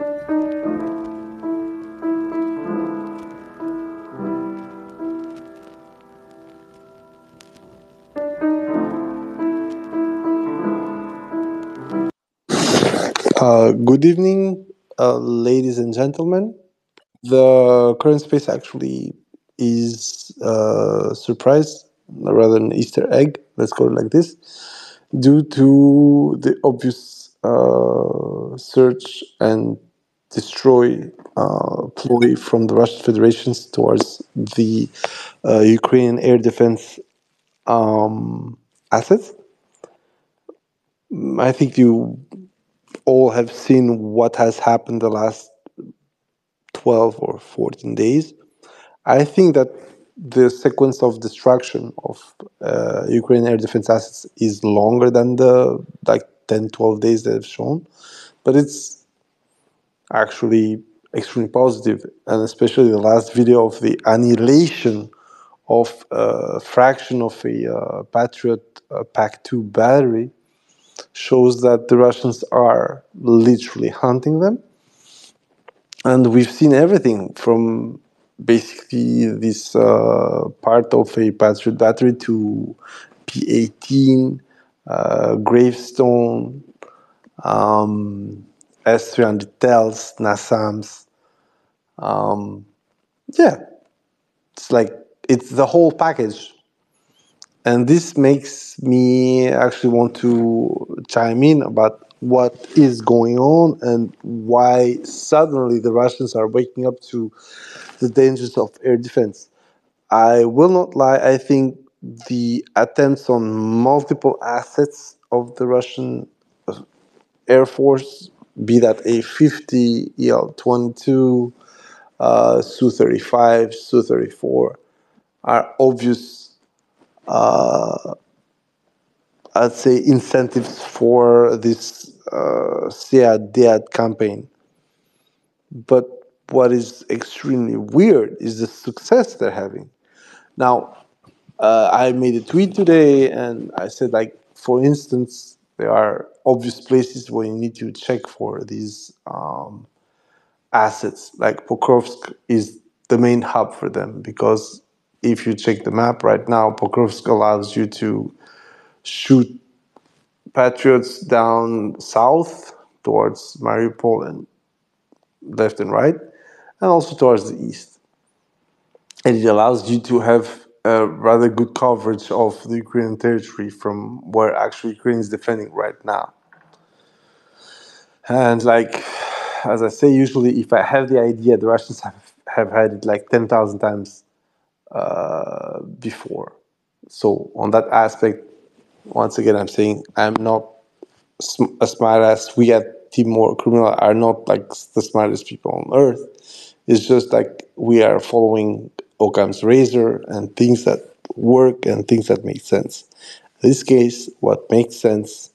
Good evening, ladies and gentlemen. The current space actually is a surprise rather than Easter egg, let's call it like this, due to the obvious search and destroy ploy from the Russian Federation towards the Ukrainian air defense assets. I think you all have seen what has happened the last 12 or 14 days. I think that the sequence of destruction of Ukrainian air defense assets is longer than the 10, 12 days that have shown, but it's actually extremely positive, and especially the last video of the annihilation of a fraction of a Patriot Pack 2 battery shows that the Russians are literally hunting them. And we've seen everything from basically this part of a Patriot battery to P-18, Gravestone, S-300 TELs, NASAMs. Yeah, it's like it's the whole package. And this makes me actually want to chime in about what is going on and why suddenly the Russians are waking up to the dangers of air defense. I will not lie, I think the attempts on multiple assets of the Russian Air Force, be that A-50, EL-22, Su-35, Su-34, are obvious I'd say incentives for this SEAD campaign. But what is extremely weird is the success they're having. Now, I made a tweet today and I said, like, for instance, there are obvious places where you need to check for these assets. Like Pokrovsk is the main hub for them because if you check the map right now, Pokrovsk allows you to shoot Patriots down south towards Mariupol and left and right, and also towards the east. And it allows you to have a rather good coverage of the Ukrainian territory from where actually Ukraine is defending right now. And like, as I say, usually if I have the idea, the Russians have had it like 10,000 times before. So on that aspect, once again, I'm saying I'm not as smart as we at Timor Criminal are not like the smartest people on earth. It's just like we are following Occam's razor and things that work and things that make sense. In this case, what makes sense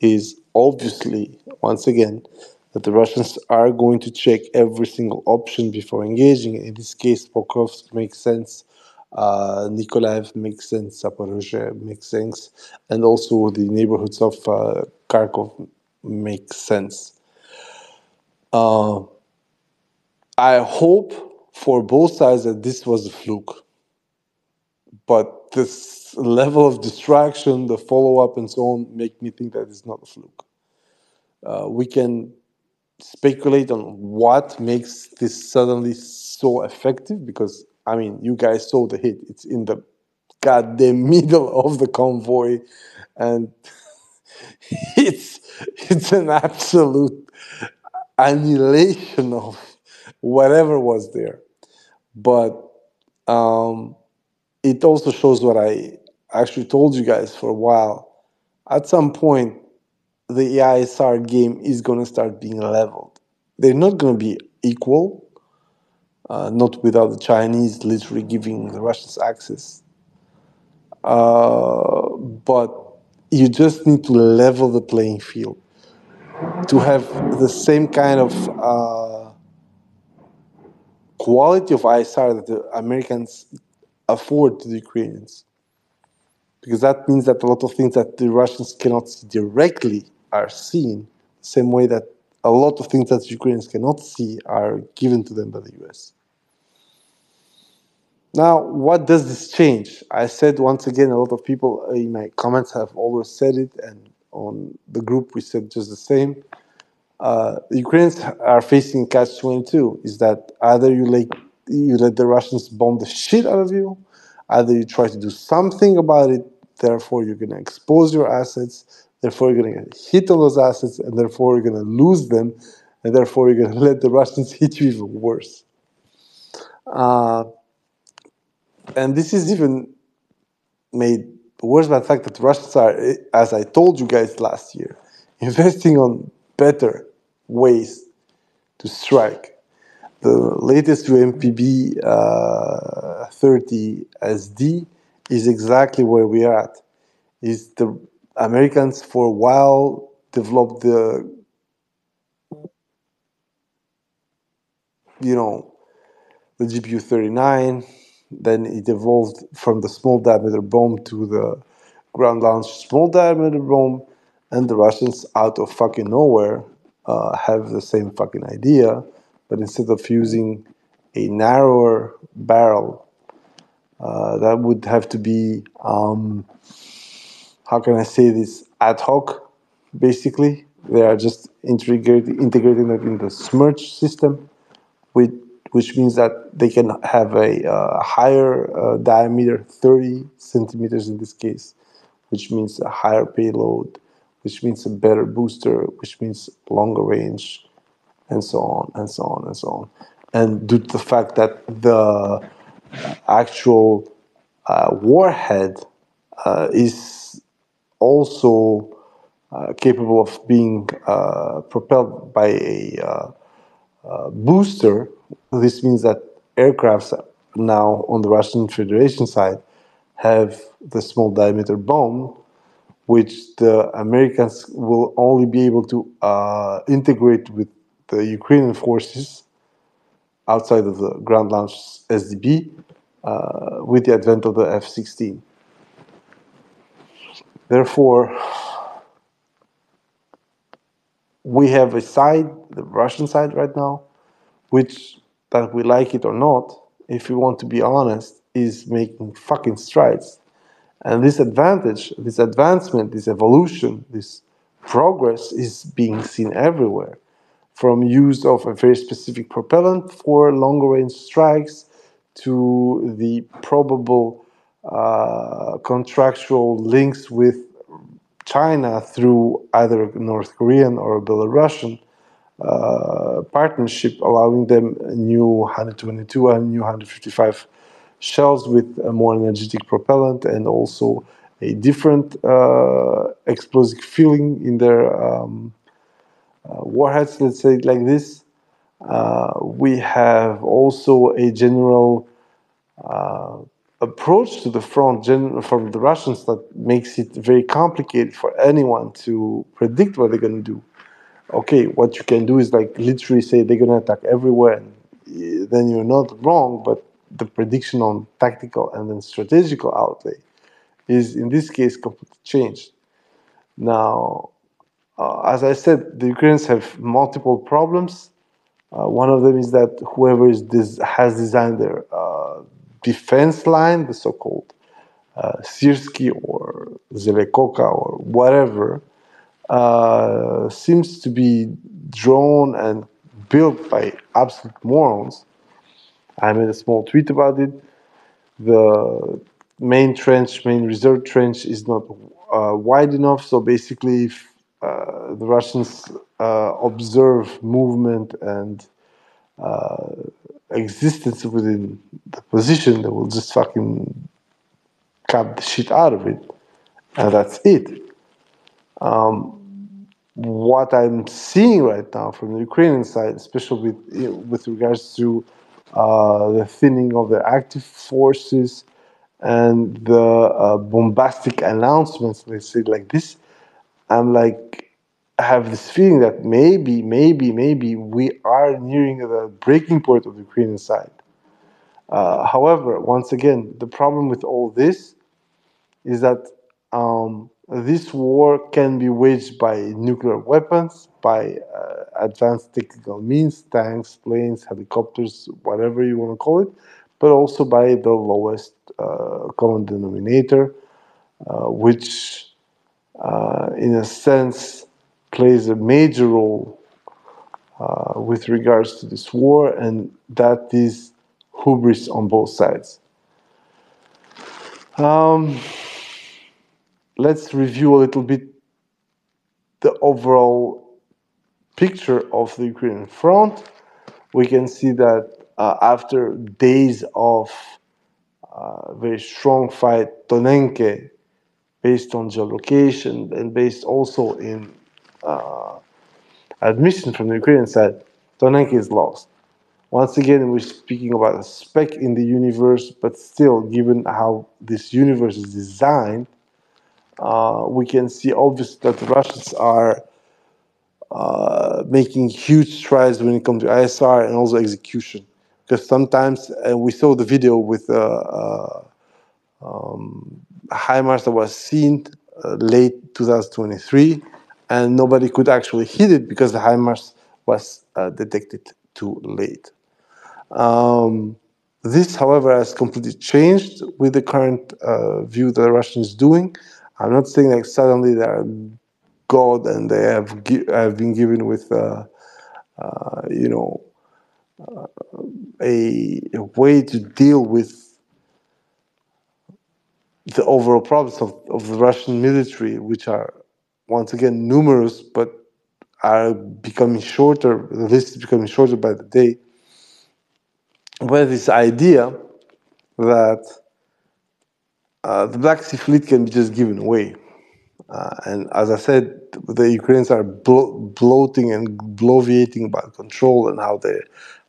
is obviously, once again, that the Russians are going to check every single option before engaging. In this case, Pokrovsk makes sense. Nikolaev makes sense, Zaporozhye makes sense, and also the neighborhoods of Kharkov make sense. I hope for both sides that this was a fluke, but this level of distraction, the follow-up and so on, make me think that it's not a fluke. We can speculate on what makes this suddenly so effective because, I mean, you guys saw the hit. It's in the goddamn middle of the convoy, and it's an absolute annihilation of whatever was there. But it also shows what I actually told you guys for a while. At some point, the ISR game is going to start being leveled. They're not going to be equal, not without the Chinese literally giving the Russians access. But you just need to level the playing field to have the same kind of quality of ISR that the Americans afford to the Ukrainians. Because that means that a lot of things that the Russians cannot see directly are seen, the same way that a lot of things that Ukrainians cannot see are given to them by the US. Now, what does this change? I said once again, a lot of people in my comments have always said it, and on the group we said just the same. The Ukrainians are facing catch-22. Is that either you let the Russians bomb the shit out of you, either you try to do something about it. Therefore, you're going to expose your assets. Therefore, you're going to get hit on those assets, and therefore you're going to lose them, and therefore you're going to let the Russians hit you even worse. And this is even made worse by the fact that Russians are, as I told you guys last year, investing on better ways to strike. The latest UMPB 30 SD is exactly where we are at. Is the Americans for a while developed the, the GPU 39, then it evolved from the small diameter bomb to the ground launched small diameter bomb, and the Russians, out of fucking nowhere, have the same fucking idea, but instead of using a narrower barrel, that would have to be, how can I say this, ad hoc, basically. They are just integrating that in the Smerch system, which means that they can have a higher diameter, 30 centimeters in this case, which means a higher payload, which means a better booster, which means longer range, and so on, and so on, and so on. And due to the fact that the actual warhead is also capable of being propelled by a booster, this means that aircrafts now on the Russian Federation side have the small diameter bomb, which the Americans will only be able to integrate with the Ukrainian forces outside of the ground launch SDB with the advent of the F-16. Therefore, we have a side, the Russian side right now, which, that we like it or not, if we want to be honest, is making fucking strides. And this advantage, this advancement, this evolution, this progress is being seen everywhere. From use of a very specific propellant for longer range strikes to the probable contractual links with China through either North Korean or Belarusian partnership, allowing them new 122 and new 155 shells with a more energetic propellant and also a different explosive filling in their warheads, let's say it like this. We have also a general approach to the front from the Russians that makes it very complicated for anyone to predict what they're going to do. Okay, what you can do is like literally say they're going to attack everywhere, and then you're not wrong, but the prediction on tactical and then strategical outlay is in this case completely changed. Now, as I said, the Ukrainians have multiple problems. One of them is that whoever has designed their defense line, the so-called Sirsky or Zelekoka or whatever, seems to be drawn and built by absolute morons. I made a small tweet about it. The main reserve trench is not wide enough. So basically, if the Russians observe movement and existence within the position, they will just fucking cut the shit out of it. And that's it. What I'm seeing right now from the Ukrainian side, especially with regards to the thinning of the active forces and the bombastic announcements, let's say it like this, I'm like, I have this feeling that maybe we are nearing the breaking point of the Ukrainian side. However, once again, the problem with all this is that this war can be waged by nuclear weapons, by advanced technical means, tanks, planes, helicopters, whatever you want to call it, but also by the lowest common denominator, which in a sense plays a major role with regards to this war, and that is hubris on both sides. Let's review a little bit the overall picture of the Ukrainian front. We can see that after days of very strong fight, Tonenke, based on geolocation and based also in admission from the Ukrainian side, Tonenke is lost. Once again, we're speaking about a speck in the universe, but still, given how this universe is designed, we can see obviously that the Russians are making huge strides when it comes to ISR and also execution. Because sometimes, we saw the video with HIMARS that was seen late 2023, and nobody could actually hit it because the HIMARS was detected too late. This, however, has completely changed with the current view that the Russians doing. I'm not saying like suddenly they are God and they have been given with you know, a way to deal with the overall problems of the Russian military, which are once again numerous, but are becoming shorter. The list is becoming shorter by the day. Where this idea that the Black Sea Fleet can be just given away. And as I said, the Ukrainians are bloating and bloviating about control and how they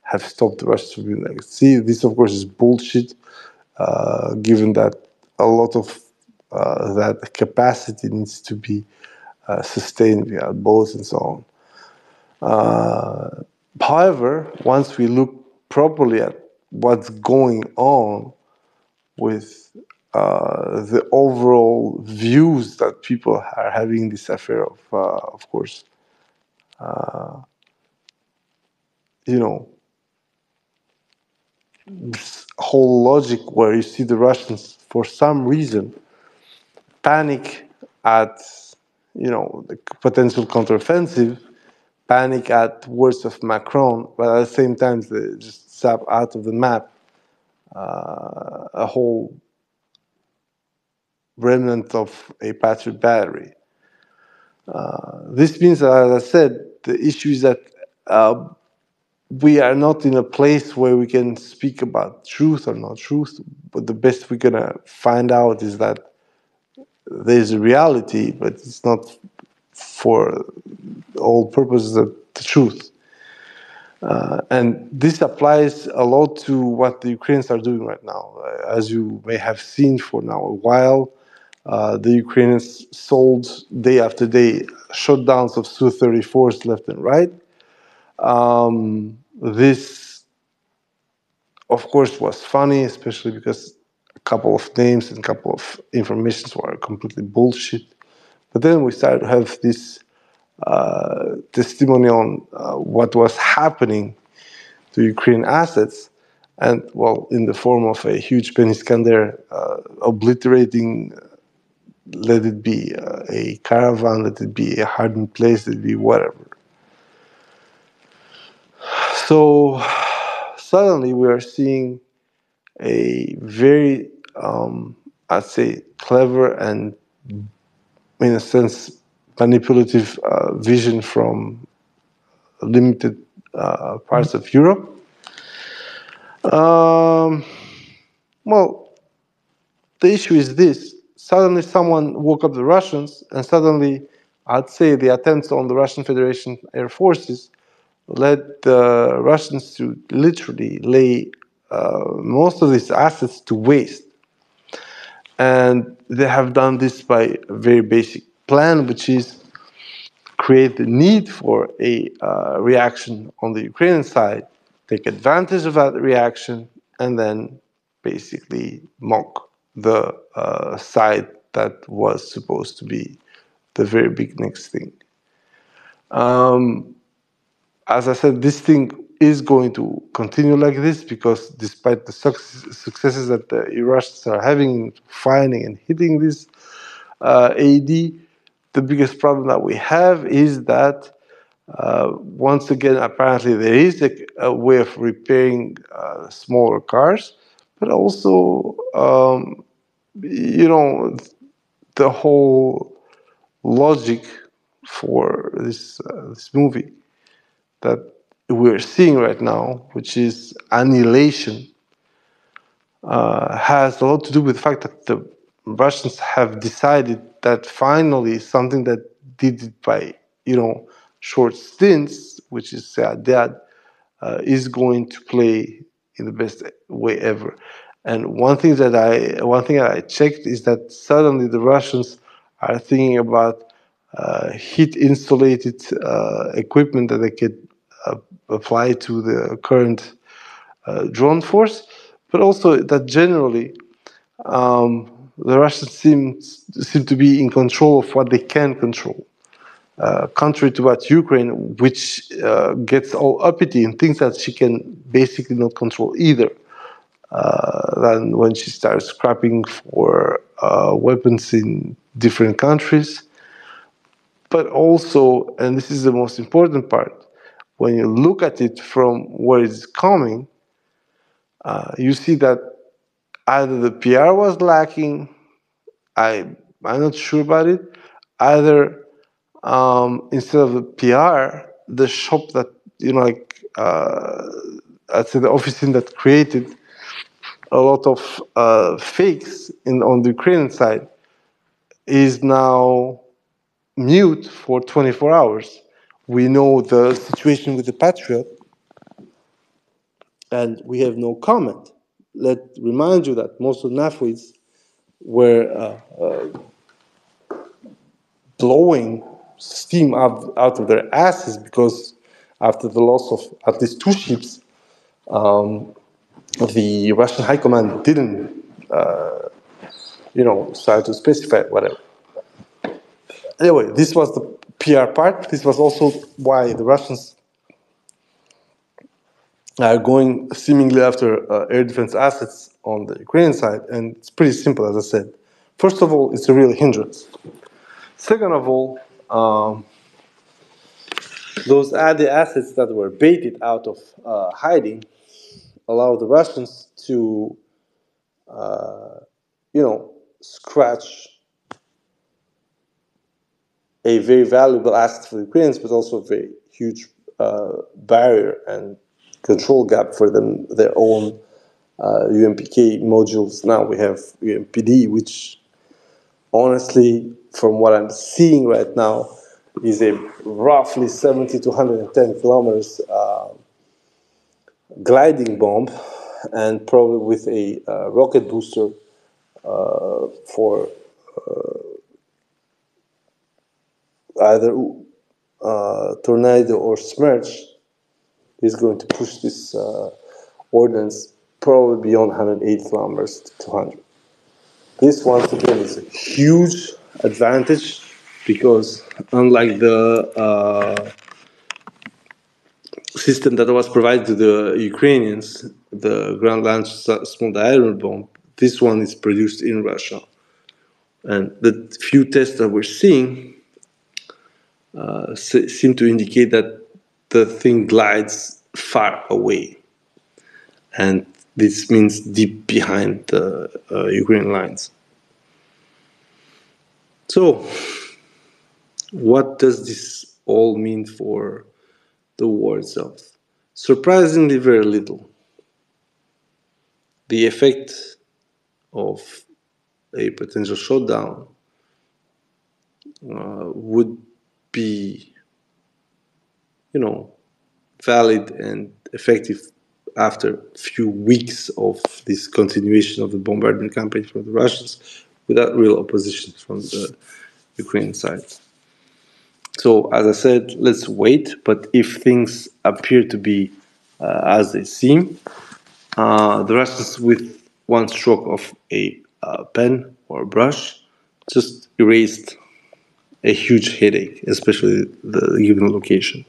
have stopped the Russians from being like sea. This, of course, is bullshit, given that a lot of that capacity needs to be sustained via boats and so on. However, once we look properly at what's going on with the overall views that people are having this affair of course, you know, this whole logic where you see the Russians, for some reason, panic at, you know, the potential counteroffensive, panic at words of Macron, but at the same time, they just zap out of the map a whole remnant of a Patriot battery. This means that, as I said, the issue is that we are not in a place where we can speak about truth or not truth, but the best we're gonna find out is that there's a reality, but it's not for all purposes of the truth. And this applies a lot to what the Ukrainians are doing right now. As you may have seen for now a while, the Ukrainians sold day after day shutdowns of Su-34s left and right. This, of course, was funny, especially because a couple of names and a couple of informations were completely bullshit. But then we started to have this testimony on what was happening to Ukrainian assets, and well, in the form of a huge Ben Iskander obliterating, let it be a caravan, let it be a hardened place, let it be whatever. So suddenly we are seeing a very, I'd say, clever and, in a sense, manipulative vision from limited parts of Europe. Well, the issue is this. Suddenly someone woke up the Russians, and suddenly, I'd say, the attempts on the Russian Federation Air Forces led the Russians to literally lay most of these assets to waste. And they have done this by a very basic plan, which is create the need for a reaction on the Ukrainian side, take advantage of that reaction, and then basically mock the side that was supposed to be the very big next thing. As I said, this thing is going to continue like this because despite the successes that the Russians are having in finding and hitting this AD, the biggest problem that we have is that once again, apparently there is a way of repairing smaller cars, but also, you know, the whole logic for this movie that we're seeing right now, which is annihilation, has a lot to do with the fact that the Russians have decided that finally something that did it by, short stints, which is SEAD, is going to play in the best way ever. And one thing that I checked is that suddenly the Russians are thinking about heat insulated equipment that they could apply to the current drone force, but also that generally the Russians seem to be in control of what they can control. Contrary to what Ukraine, which gets all uppity and thinks that she can basically not control either. Then when she starts scrapping for weapons in different countries, but also, and this is the most important part, when you look at it from where it's coming, you see that either the PR was lacking, I'm not sure about it, either instead of the PR, the shop that, I'd say the office that created a lot of fakes on the Ukrainian side is now mute for 24 hours. We know the situation with the Patriot, and we have no comment. Let remind you that most of the NAFWIs were blowing steam out of their asses because after the loss of at least two ships, the Russian high command didn't, start to specify whatever. Anyway, this was the PR part. This was also why the Russians are going seemingly after air defense assets on the Ukrainian side, and it's pretty simple, as I said. First of all, it's a real hindrance. Second of all, those added assets that were baited out of hiding allow the Russians to, scratch a very valuable asset for the Ukrainians, but also a very huge barrier and control gap for them, their own UMPK modules. Now we have UMPD, which honestly, from what I'm seeing right now, is a roughly 70 to 110 kilometers gliding bomb, and probably with a rocket booster for either Tornado or Smerch, is going to push this ordnance probably beyond 180 kilometers to 200. This, once again, is a huge advantage because unlike the system that was provided to the Ukrainians, the ground-launched small diameter bomb, this one is produced in Russia. And the few tests that we're seeing seem to indicate that the thing glides far away. And this means deep behind the Ukrainian lines. So, what does this all mean for the war itself? Surprisingly, very little. The effect of a potential shutdown would be, valid and effective after a few weeks of this continuation of the bombardment campaign from the Russians without real opposition from the Ukrainian side. So, as I said, let's wait. But if things appear to be as they seem, the Russians, with one stroke of a pen or a brush, just erased a huge headache, especially the given location.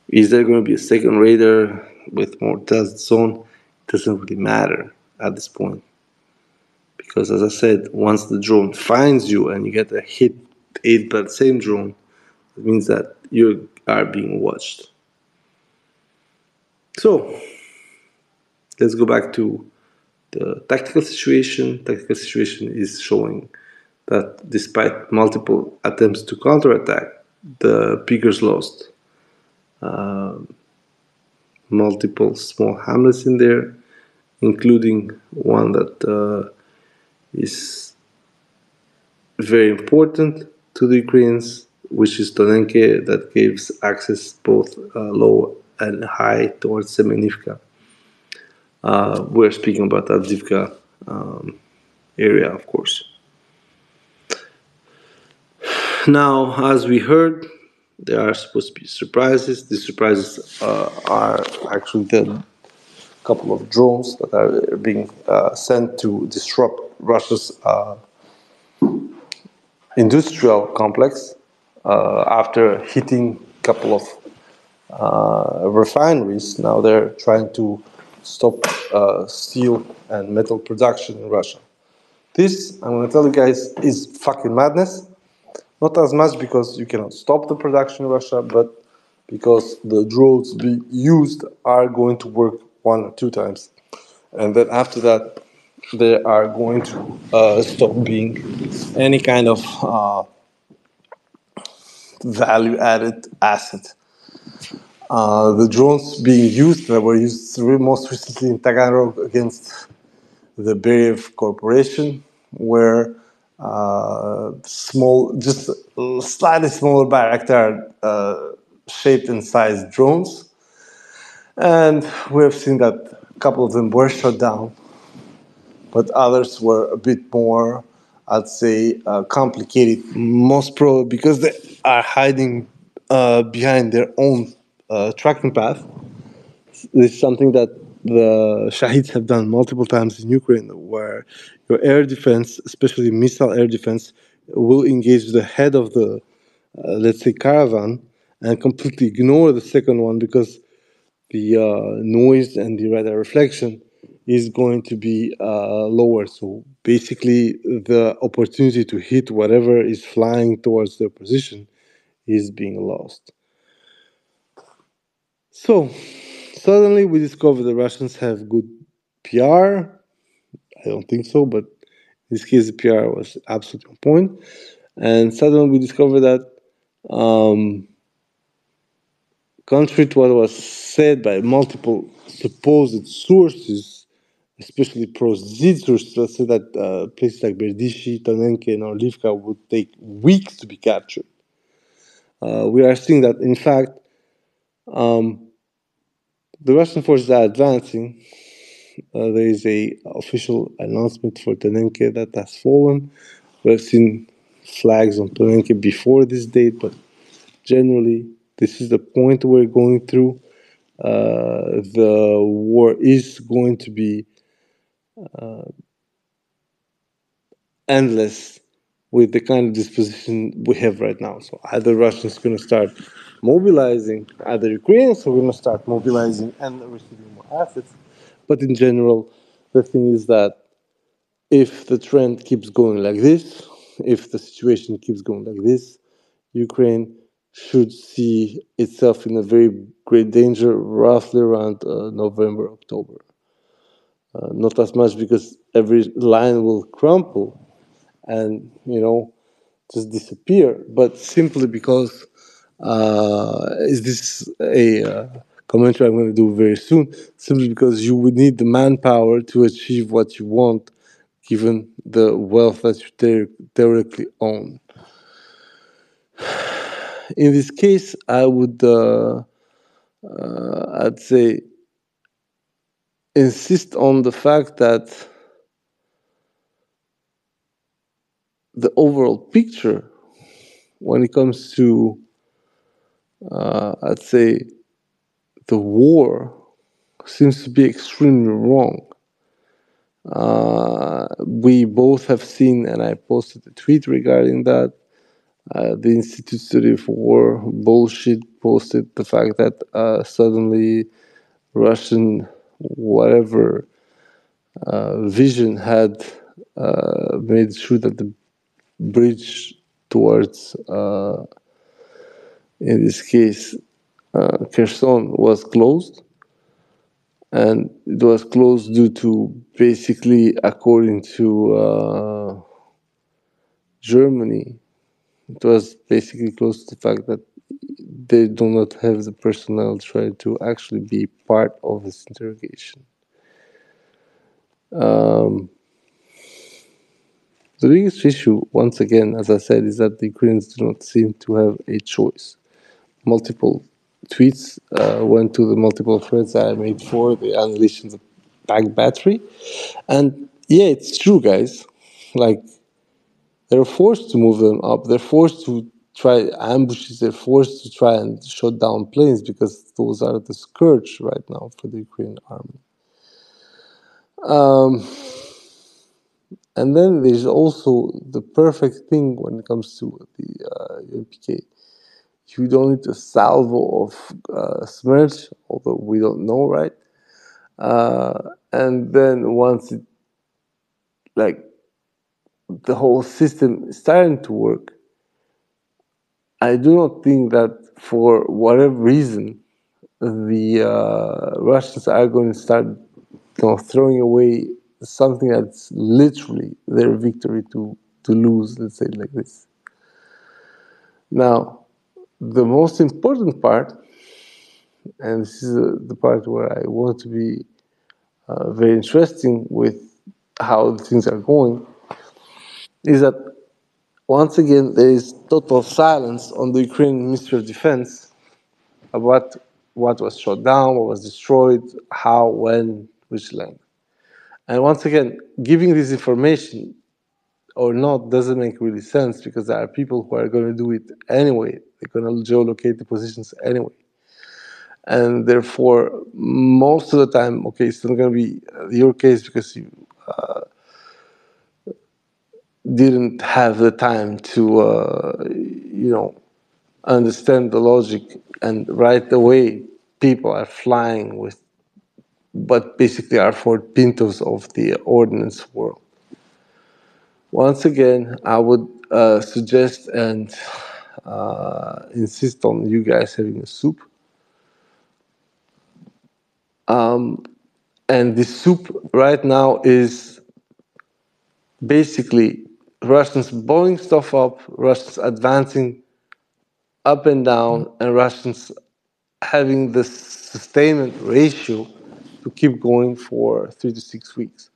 Is there going to be a second radar with more test zone? It doesn't really matter at this point. Because as I said, once the drone finds you and you get a hit aimed by the same drone, it means that you are being watched. So let's go back to the tactical situation. Tactical situation is showing that despite multiple attempts to counterattack, the Pickers lost multiple small hamlets in there, including one that is very important to the Ukrainians, which is Tonenke, that gives access both low and high towards Semenivka. We're speaking about Avdiivka area, of course. Now, as we heard, there are supposed to be surprises. These surprises are actually the couple of drones that are being sent to disrupt Russia's industrial complex after hitting a couple of refineries. Now they're trying to stop steel and metal production in Russia. This, I'm going to tell you guys, is fucking madness. Not as much because you cannot stop the production in Russia, but because the drones being used are going to work 1 or 2 times. And then after that, they are going to stop being any kind of value-added asset. The drones being used that were used most recently in Taganrog against the Beriev Corporation were small, just slightly smaller Bayraktar shaped and sized drones. And we have seen that a couple of them were shot down, but others were a bit more, I'd say, complicated, most probably because they are hiding behind their own tracking path. This is something that the Shahids have done multiple times in Ukraine, where your air defense, especially missile air defense, will engage the head of the, let's say, caravan and completely ignore the second one because the noise and the radar reflection is going to be lower. So basically, the opportunity to hit whatever is flying towards their position is being lost. So suddenly we discover the Russians have good PR. I don't think so, but in this case, the PR was absolutely on point. And suddenly we discover that, contrary to what was said by multiple supposed sources, especially pro-SEAD sources, let's say that places like Berdishi, Tonenke, and Orlivka would take weeks to be captured. We are seeing that, in fact, the Russian forces are advancing. There is a official announcement for Tonenke that has fallen. We have seen flags on Tonenke before this date, but generally, this is the point we're going through. The war is going to be endless with the kind of disposition we have right now. So either Russians are going to start mobilizing, either Ukrainians are going to start mobilizing and receiving more assets. But in general, the thing is that if the trend keeps going like this, if the situation keeps going like this, Ukraine should see itself in a very great danger roughly around November, October. Not as much because every line will crumple and, just disappear, but simply because is this a commentary I'm going to do very soon, simply because you would need the manpower to achieve what you want, given the wealth that you theoretically own. In this case, I would, I'd say, insist on the fact that the overall picture, when it comes to, I'd say, the war, seems to be extremely wrong. We both have seen, and I posted a tweet regarding that, The Institute Study for Bullshit posted the fact that suddenly Russian whatever vision had made sure that the bridge towards, in this case, Kherson was closed. And it was closed due to, basically, according to Germany, it was basically close to the fact that they do not have the personnel trying to actually be part of this interrogation. The biggest issue, once again, as I said, is that the Ukrainians do not seem to have a choice. Multiple tweets went to the multiple threads that I made for the annihilation of the back battery. And yeah, it's true, guys. Like, they're forced to move them up. They're forced to try ambushes. They're forced to try and shut down planes because those are the scourge right now for the Ukrainian army. And then there's also the perfect thing when it comes to the UNPK. You don't need a salvo of Smerch, although we don't know, right? And then once it, like, the whole system is starting to work, I do not think that for whatever reason the Russians are going to start, throwing away something that's literally their victory to lose. Let's say it like this. Now, the most important part, and this is the part where I want to be very interesting with how things are going, is that once again there is total silence on the Ukrainian Ministry of Defense about what was shot down, what was destroyed, how, when, which length. And once again, giving this information or not doesn't make really sense because there are people who are going to do it anyway. They're going to geolocate the positions anyway. And therefore, most of the time, okay, it's not going to be your case because you didn't have the time to, understand the logic, and right away people are flying with what basically are Ford Pintos of the ordnance world. Once again, I would suggest and insist on you guys having a soup. And this soup right now is basically Russians blowing stuff up, Russians advancing up and down, and Russians having the sustainment ratio to keep going for 3 to 6 weeks.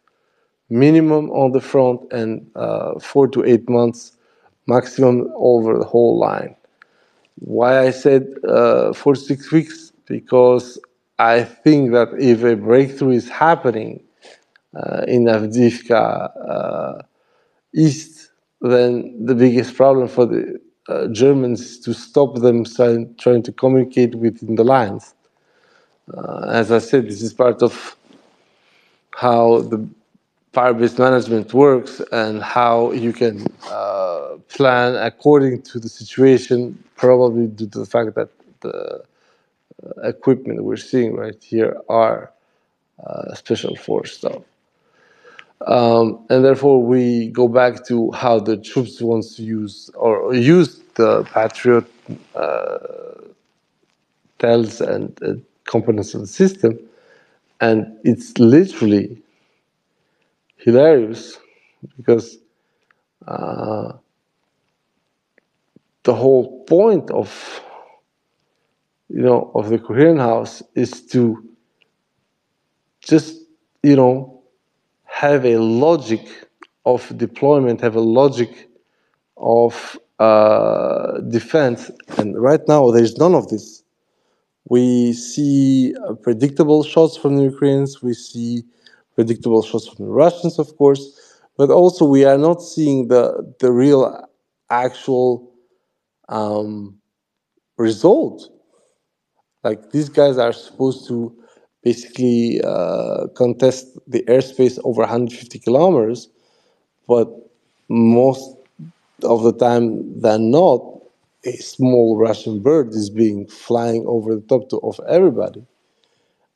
Minimum on the front and 4 to 8 months maximum over the whole line. Why I said 4 to 6 weeks? Because I think that if a breakthrough is happening in Avdiivka East, then the biggest problem for the Germans is to stop them trying to communicate within the lines. As I said, this is part of how the fire-based management works and how you can plan according to the situation, probably due to the fact that the equipment we're seeing right here are special force stuff. And therefore, we go back to how the troops wants to use or use the Patriot tells and components of the system. And it's literally hilarious because the whole point of the Korean house is to just have a logic of deployment, have a logic of defense, and right now there's none of this. We see predictable shots from the Ukrainians, we see predictable shots from the Russians, of course, but also we are not seeing the real actual result. Like, these guys are supposed to basically contest the airspace over 150 kilometers, but most of the time than not, a small Russian bird is being flying over the top of everybody.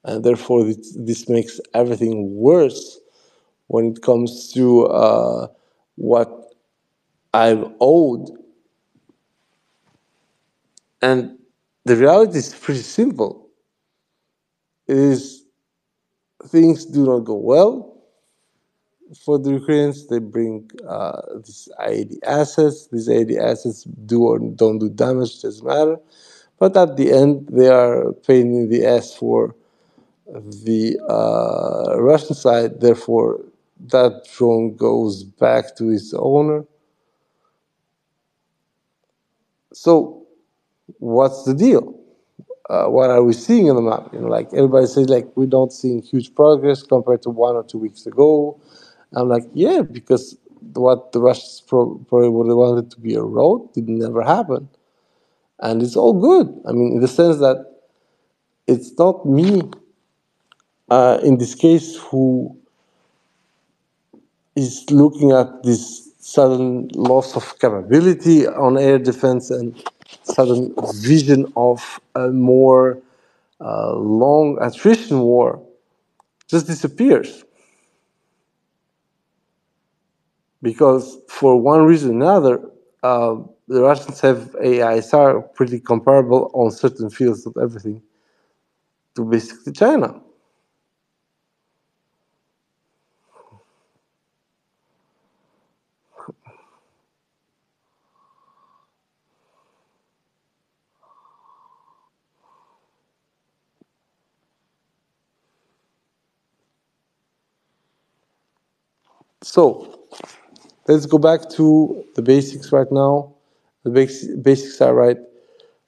And therefore, this makes everything worse when it comes to what I've owed. And the reality is pretty simple. It is things do not go well for the Ukrainians. They bring these IED assets. These IED assets do or don't do damage, doesn't matter. But at the end, they are paying in the ass for the Russian side. Therefore, that drone goes back to its owner. So, what's the deal? What are we seeing in the map? Like everybody says, like we don't see huge progress compared to 1 or 2 weeks ago. I'm like, yeah, because what the Russians probably would have wanted to be a road did never happen, and it's all good. I mean, in the sense that it's not me, in this case, who is looking at this sudden loss of capability on air defense and sudden vision of a more long attrition war just disappears. Because for one reason or another, the Russians have AISR pretty comparable on certain fields, not everything, to basically China. So let's go back to the basics right now. The basics are right,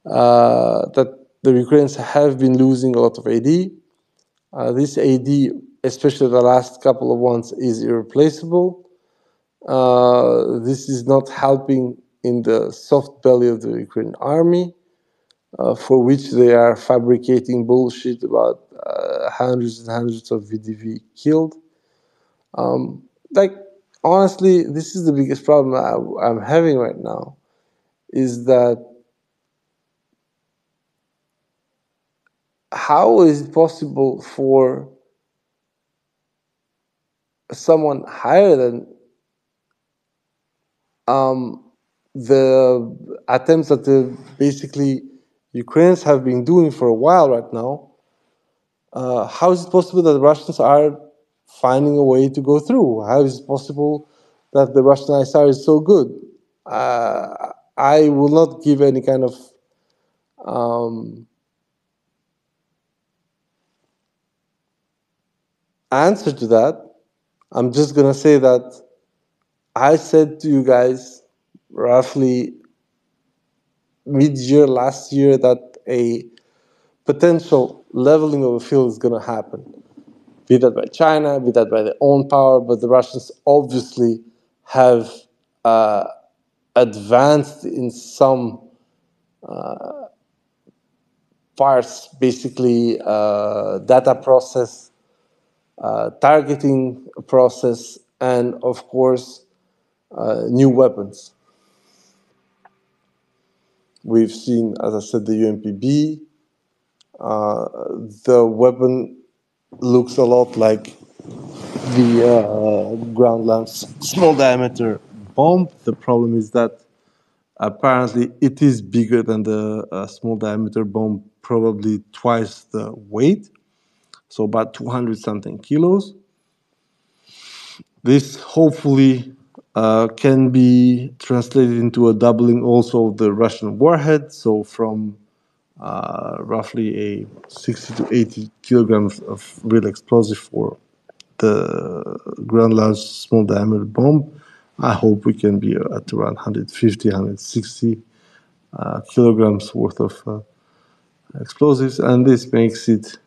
that the Ukrainians have been losing a lot of AD. This AD, especially the last couple of ones, is irreplaceable. This is not helping in the soft belly of the Ukrainian army, for which they are fabricating bullshit about hundreds and hundreds of VDV killed. Like, honestly, this is the biggest problem I'm having right now, is that how is it possible for someone higher than the attempts that the basically Ukrainians have been doing for a while right now, how is it possible that the Russians are finding a way to go through? How is it possible that the Russian ISR is so good? I will not give any kind of answer to that. I'm just going to say that I said to you guys roughly mid-year last year that a potential leveling of the field is going to happen, be that by China, be that by their own power, but the Russians obviously have advanced in some parts, basically data process, targeting process, and of course, new weapons. We've seen, as I said, the UMPB. The weapon looks a lot like the ground lance small diameter bomb. The problem is that apparently it is bigger than the small diameter bomb, probably twice the weight, so about 200 something kilos. This hopefully can be translated into a doubling also of the Russian warhead, so from roughly a 60 to 80 kilograms of real explosive for the ground large small diameter bomb. I hope we can be at around 150, 160 kilograms worth of explosives, and this makes it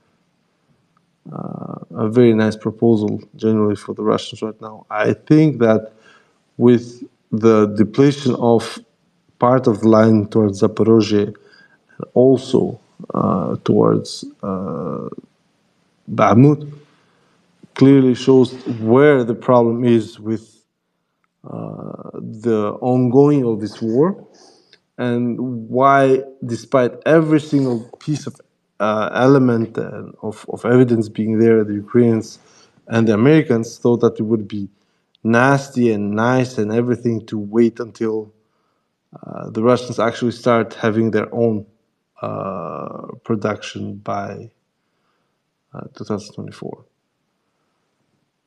a very nice proposal generally for the Russians right now. I think that with the depletion of part of the line towards Zaporozhye, also towards Bakhmut, clearly shows where the problem is with the ongoing of this war, and why, despite every single piece of element of evidence being there, the Ukrainians and the Americans thought that it would be nasty and nice and everything to wait until the Russians actually start having their own production by 2024.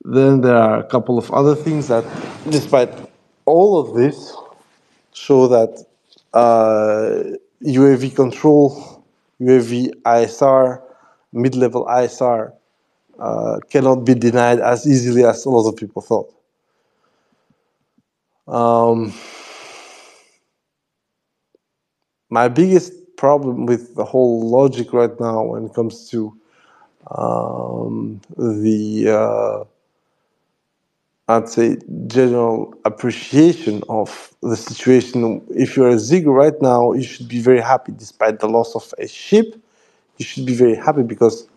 Then there are a couple of other things that, despite all of this, show that UAV control, UAV ISR, mid-level ISR cannot be denied as easily as a lot of people thought. My biggest problem with the whole logic right now when it comes to I'd say, general appreciation of the situation. If you're a Zig right now, you should be very happy despite the loss of a ship. You should be very happy because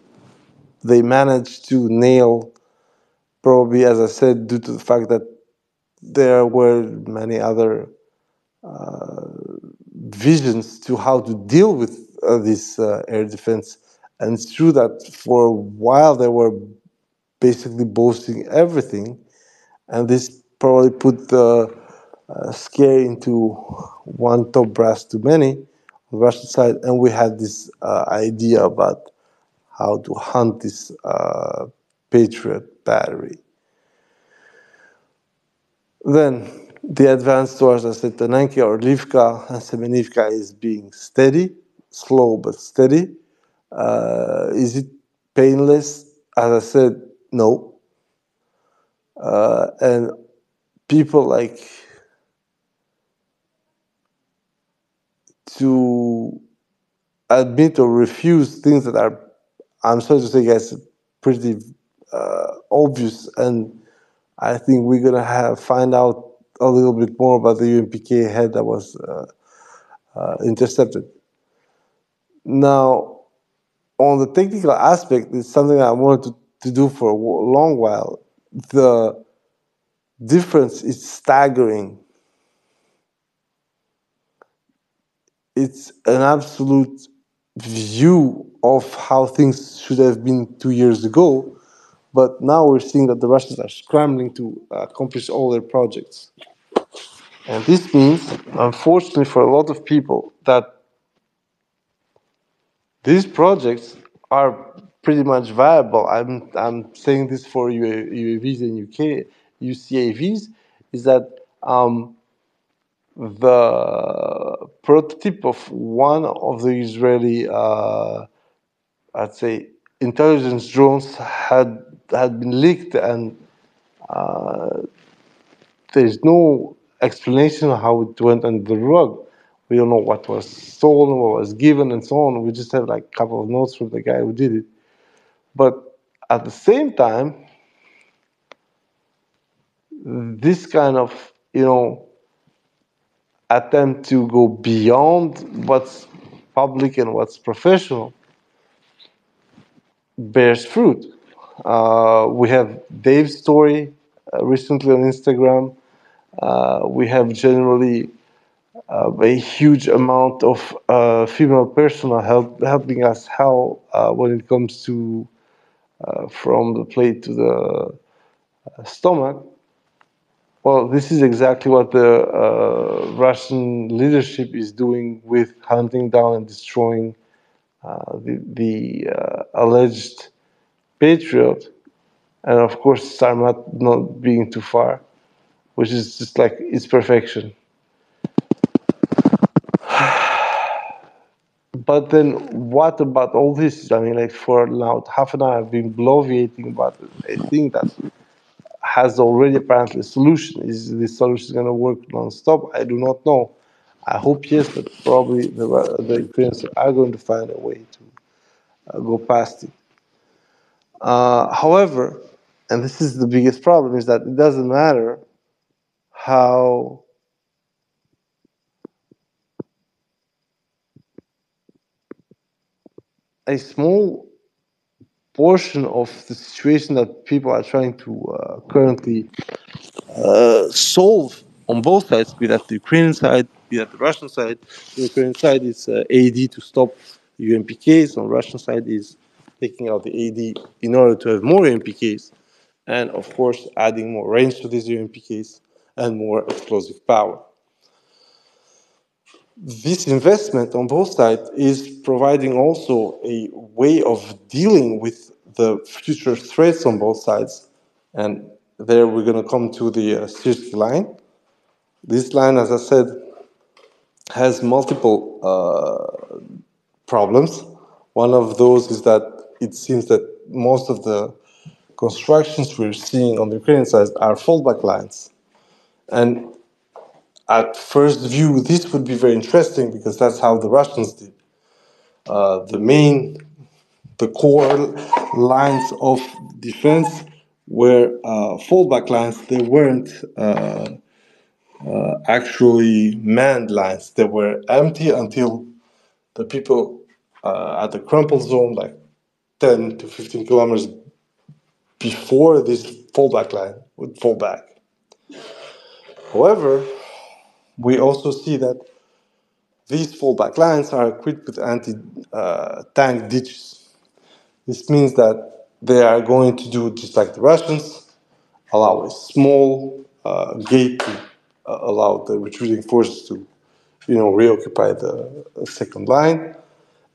they managed to nail, probably, as I said, due to the fact that there were many other visions to how to deal with this air defense. And it's true that for a while they were basically boasting everything, and this probably put the scare into one top brass too many on the Russian side, and we had this idea about how to hunt this Patriot battery. Then the advance towards, as I said, Tanenka or Livka and Semenivka is being steady, slow but steady. Is it painless? As I said, no. And people like to admit or refuse things that are, I'm sorry to say, guys, pretty obvious. And I think we're going to find out a little bit more about the UNPK head that was intercepted. Now, on the technical aspect, it's something I wanted to do for a long while. The difference is staggering. It's an absolute view of how things should have been 2 years ago, but now we're seeing that the Russians are scrambling to accomplish all their projects. And this means, unfortunately for a lot of people, that these projects are pretty much viable. I'm saying this for UAVs and UK UCAVs, is that the prototype of one of the Israeli, I'd say, intelligence drones had been leaked, and there's no explanation of how it went under the rug. We don't know what was stolen, what was given, and so on. We just have like a couple of notes from the guy who did it. But at the same time, this kind of, attempt to go beyond what's public and what's professional bears fruit. We have Dave's story recently on Instagram. We have generally a huge amount of female personnel helping us when it comes to from the plate to the stomach. Well, this is exactly what the Russian leadership is doing with hunting down and destroying the alleged Patriot, and of course Sarmat not being too far, which is just like its perfection. But then what about all this? I mean, like for now half an hour I've been bloviating about a thing that has already apparently a solution. Is this solution going to work non-stop? I do not know. I hope yes, but probably the Ukrainians are going to find a way to go past it. However, and this is the biggest problem, is that it doesn't matter how a small portion of the situation that people are trying to currently solve on both sides, be that the Ukrainian side, be that the Russian side. The Ukrainian side is AD to stop UMPKs. On the Russian side is taking out the AD in order to have more UMPKs, and of course adding more range to these UMPKs and more explosive power. This investment on both sides is providing also a way of dealing with the future threats on both sides. And there we're going to come to the SEAD line. This line, as I said, has multiple problems. One of those is that it seems that most of the constructions we're seeing on the Ukrainian side are fallback lines. And at first view, this would be very interesting because that's how the Russians did. The core lines of defense were fallback lines. They weren't actually manned lines. They were empty until the people at the crumple zone, like 10 to 15 kilometers before this fallback line, would fall back. However, we also see that these fallback lines are equipped with anti-tank ditches. This means that they are going to do just like the Russians, allow a small gate to allow the retreating forces to, reoccupy the second line.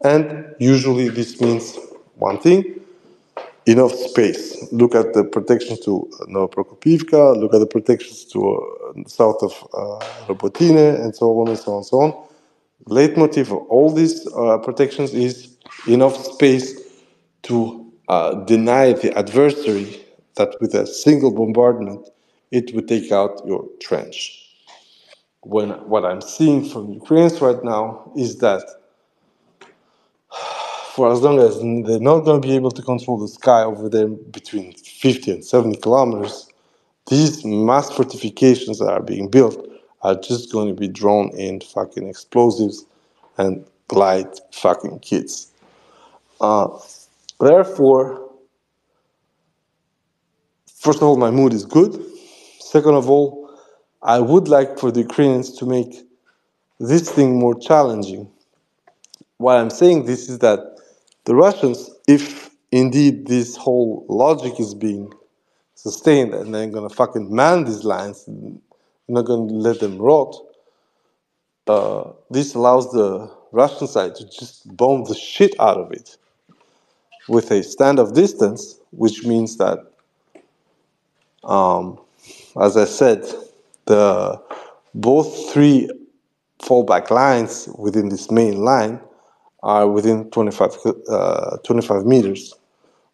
And usually this means one thing: enough space. Look at the protections to Novoprokopivka, look at the protections to south of Robotine, and so on and so on and so on. Leitmotif of all these protections is enough space to deny the adversary that with a single bombardment it would take out your trench. What I'm seeing from Ukrainians right now is that for as long as they're not going to be able to control the sky over there between 50 and 70 kilometers, these mass fortifications that are being built are just going to be drawn in fucking explosives and glide fucking kids. Therefore, first of all, my mood is good. Second of all, I would like for the Ukrainians to make this thing more challenging. Why I'm saying this is that the Russians, if indeed this whole logic is being sustained and they're gonna fucking man these lines, and not gonna let them rot, this allows the Russian side to just bomb the shit out of it with a standoff distance, which means that, as I said, the both three fallback lines within this main line are within 25 meters,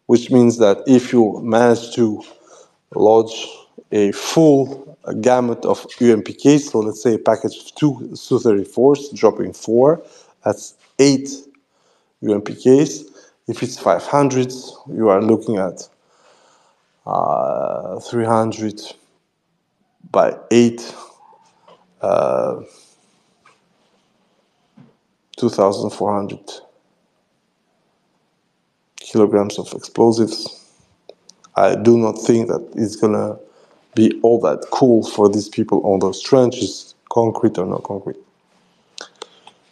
which means that if you manage to lodge a full gamut of UMPKs, so let's say a package of two Su-34s dropping 4, that's 8 UMPKs. If it's 500s, you are looking at 300 by 8, 2,400 kilograms of explosives. I do not think that it's gonna be all that cool for these people on those trenches, concrete or not concrete.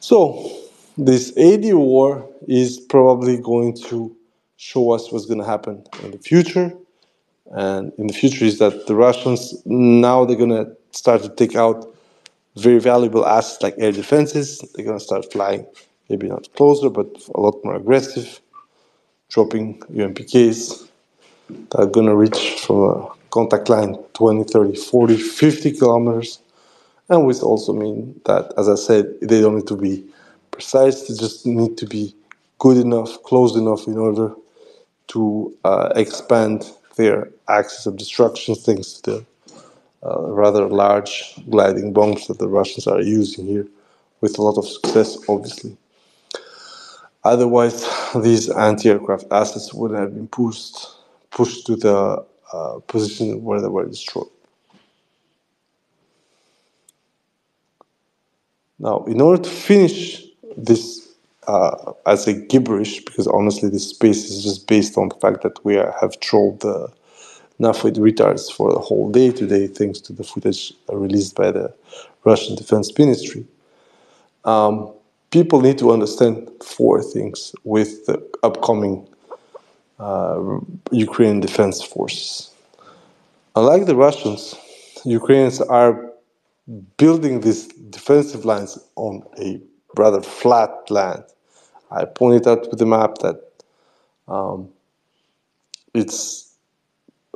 So this AD war is probably going to show us what's going to happen in the future. And in the future is that the Russians, now they're going to start to take out very valuable assets like air defenses. They're going to start flying, maybe not closer, but a lot more aggressive, dropping UMPKs that are going to reach from a contact line 20, 30, 40, 50 kilometers. And which also mean that, as I said, they don't need to be precise, they just need to be good enough, close enough in order to expand their axis of destruction thanks to the rather large gliding bombs that the Russians are using here with a lot of success, obviously. Otherwise, these anti-aircraft assets would have been pushed to the position where they were destroyed. Now, in order to finish this as a gibberish, because honestly this space is just based on the fact that we have trolled the Enough with retards for the whole day today, thanks to the footage released by the Russian Defense Ministry. People need to understand four things with the upcoming Ukrainian defense forces. Unlike the Russians, Ukrainians are building these defensive lines on a rather flat land. I pointed out with the map that it's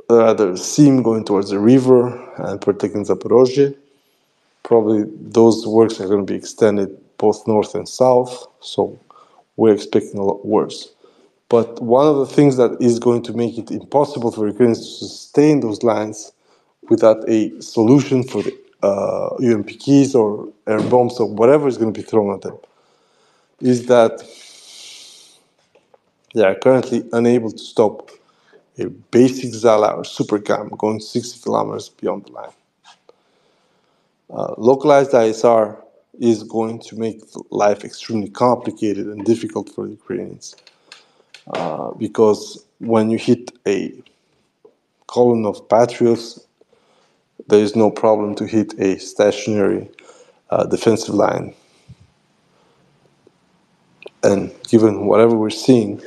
rather seam going towards the river and protecting Zaporozhye. Probably those works are going to be extended both north and south, so we're expecting a lot worse. But one of the things that is going to make it impossible for Ukrainians to sustain those lines without a solution for the UMPKs or air bombs or whatever is going to be thrown at them is that they are currently unable to stop a basic Zala or super cam going 60 kilometers beyond the line. Localized ISR is going to make life extremely complicated and difficult for the Ukrainians because when you hit a column of Patriots, there is no problem to hit a stationary defensive line. And given whatever we're seeing,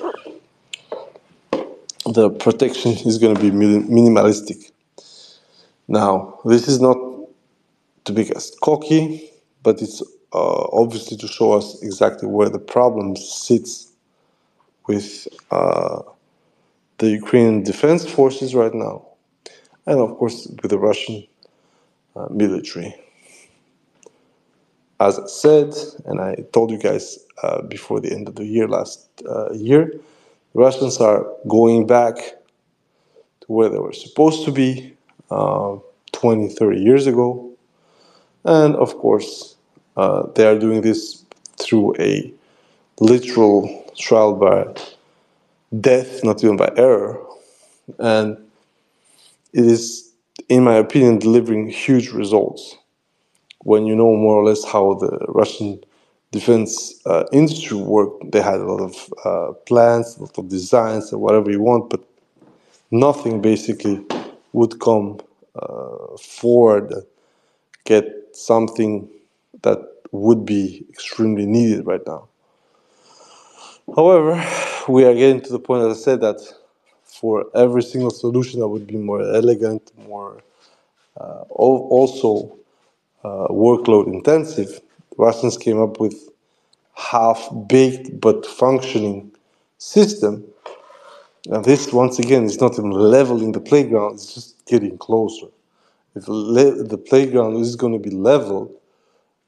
the protection is going to be minimalistic. Now, this is not to make us cocky, but it's obviously to show us exactly where the problem sits with the Ukrainian defense forces right now, and of course with the Russian military. As I said, and I told you guys before the end of the year, last year, the Russians are going back to where they were supposed to be 20, 30 years ago. And of course, they are doing this through a literal trial by death, not even by error. And it is, in my opinion, delivering huge results. When you know more or less how the Russian defense industry worked, they had a lot of plans, a lot of designs, or whatever you want, but nothing basically would come forward, get something that would be extremely needed right now. However, we are getting to the point, as I said, that for every single solution that would be more elegant, more also workload intensive, Russians came up with half-baked but functioning system. And this, once again, is not even leveling the playground, it's just getting closer. If the playground is going to be leveled,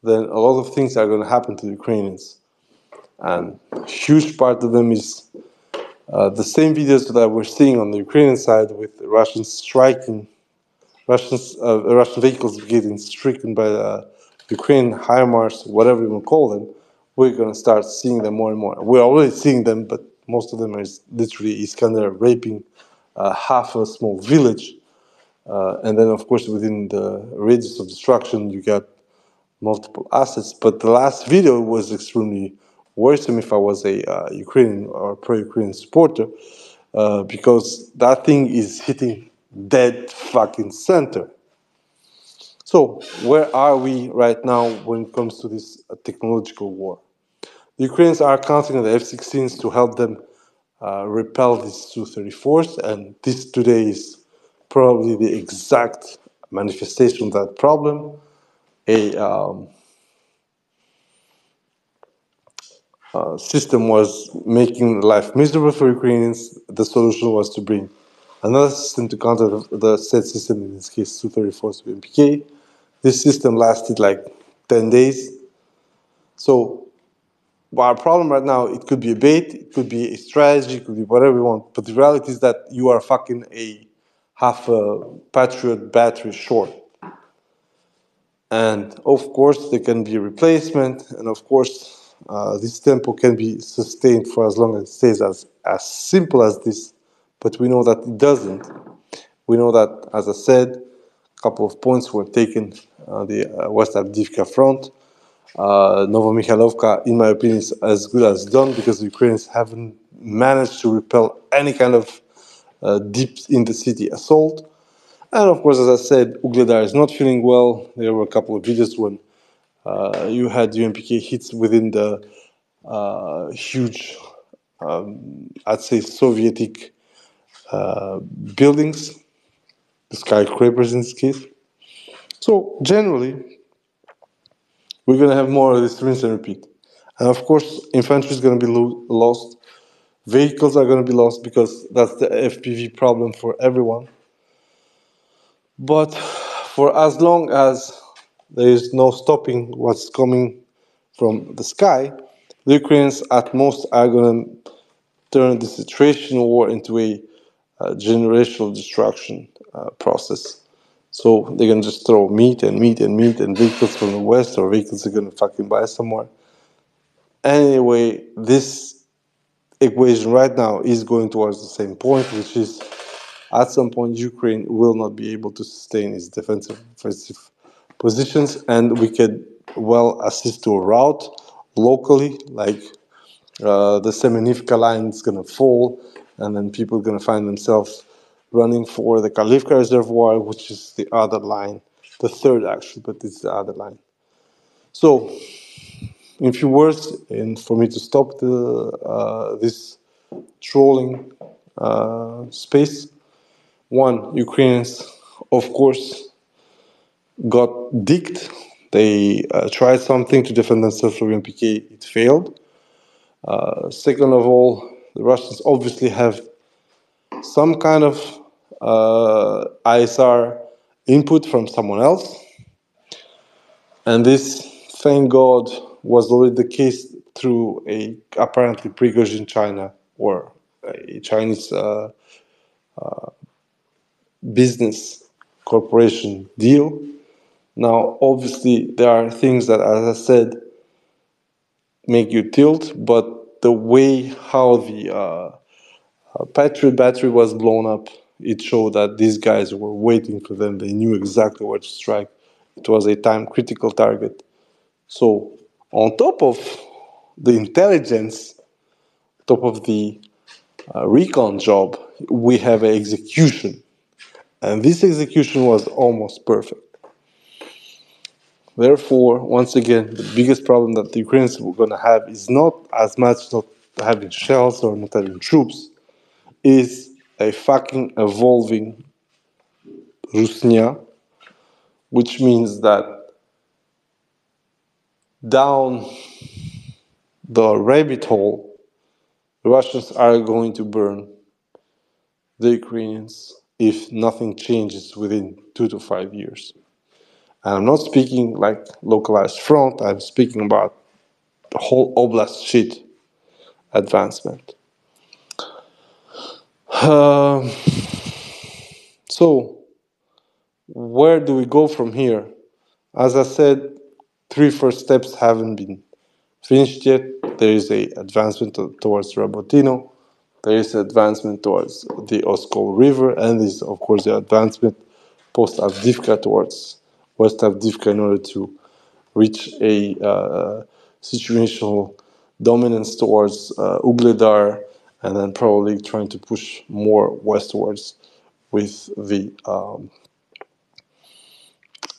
then a lot of things are going to happen to the Ukrainians. And a huge part of them is the same videos that we're seeing on the Ukrainian side with Russians striking, Russian vehicles getting stricken by the Ukrainian HIMARS, whatever you want to call them. We're going to start seeing them more and more. We're already seeing them, but most of them are literally Iskander raping half a small village. And then, of course, within the radius of destruction, you got multiple assets. But the last video was extremely worrisome if I was a Ukrainian or pro-Ukrainian supporter, because that thing is hitting dead fucking center. So where are we right now when it comes to this technological war? The Ukrainians are counting on the F-16s to help them repel these Su-34s, and this today is probably the exact manifestation of that problem. A system was making life miserable for Ukrainians. The solution was to bring another system to counter the said system, in this case Su-34s with MPK. This system lasted like 10 days. So our problem right now, it could be a bait, it could be a strategy, it could be whatever you want, but the reality is that you are fucking a half a Patriot battery short. And of course, there can be a replacement, and of course, this tempo can be sustained for as long as it stays as simple as this, but we know that it doesn't. We know that, as I said, a couple of points were taken on the West Abdivka front. Novomikhalovka, in my opinion, is as good as done because the Ukrainians haven't managed to repel any kind of deep in the city assault. And of course, as I said, Ugledar is not feeling well. There were a couple of videos when you had UMPK hits within the huge, I'd say, Sovietic buildings, the skyscrapers in this case. So generally, we're going to have more of this rinse and repeat. And of course, infantry is going to be lost. Vehicles are going to be lost because that's the FPV problem for everyone. But for as long as there is no stopping what's coming from the sky, the Ukrainians at most are going to turn the situation war into a generational destruction process. So they're going to just throw meat and meat and meat and vehicles from the west, or vehicles are going to fucking buy somewhere. Anyway, this equation right now is going towards the same point, which is at some point Ukraine will not be able to sustain its defensive offensive positions, and we could well assist to a route locally, like the Semenivka line is going to fall, and then people are going to find themselves running for the Kalivka Reservoir, which is the other line, the third actually, but it's the other line. So, in few words, and for me to stop this trolling space, one, Ukrainians, of course, got dicked. They tried something to defend themselves from MPK. It failed. Second of all, the Russians obviously have some kind of ISR input from someone else. And this, thank God, was already the case through a apparently Prigozhin China or a Chinese business corporation deal. Now, obviously, there are things that, as I said, make you tilt, but the way how the Patriot battery was blown up, it showed that these guys were waiting for them. They knew exactly where to strike. It was a time critical target. So, on top of the intelligence, top of the recon job, we have an execution. And this execution was almost perfect. Therefore, once again, the biggest problem that the Ukrainians were going to have is not as much not having shells or not having troops, is a fucking evolving Rusnia, which means that down the rabbit hole, the Russians are going to burn the Ukrainians if nothing changes within 2 to 5 years. And I'm not speaking like localized front, I'm speaking about the whole oblast shit advancement. So, where do we go from here? As I said, 3 first steps haven't been finished yet. There is a advancement towards Rabotino. There is advancement towards the Oskol River, and there is, of course, the advancement post Avdiivka towards West Avdiivka in order to reach a situational dominance towards Ugledar, and then probably trying to push more westwards with the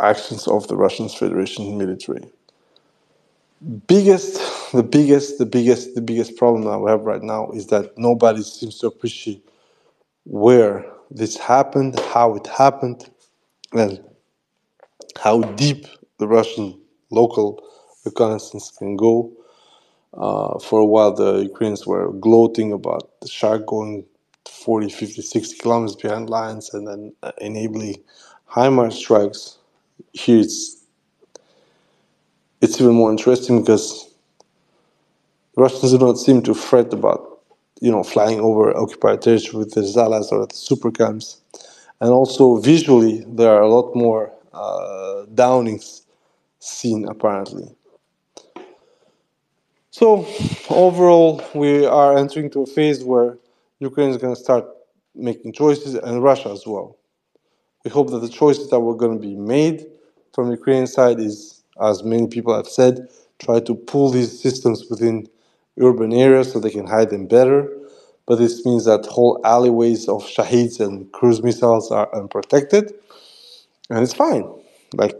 actions of the Russian Federation military. The biggest problem that we have right now is that nobody seems to appreciate where this happened, how it happened, and how deep the Russian local reconnaissance can go. For a while, the Ukrainians were gloating about the shark going 40, 50, 60 kilometers behind lines and then enabling HIMARS strikes. Here it's even more interesting because Russians do not seem to fret about, flying over occupied territory with the Zalas or the super camps. And also visually, there are a lot more downings seen apparently. So overall, we are entering to a phase where Ukraine is going to start making choices, and Russia as well. We hope that the choices that were going to be made from the Ukrainian side is, as many people have said, try to pull these systems within urban areas so they can hide them better. but this means that whole alleyways of Shaheeds and cruise missiles are unprotected, and it's fine. Like,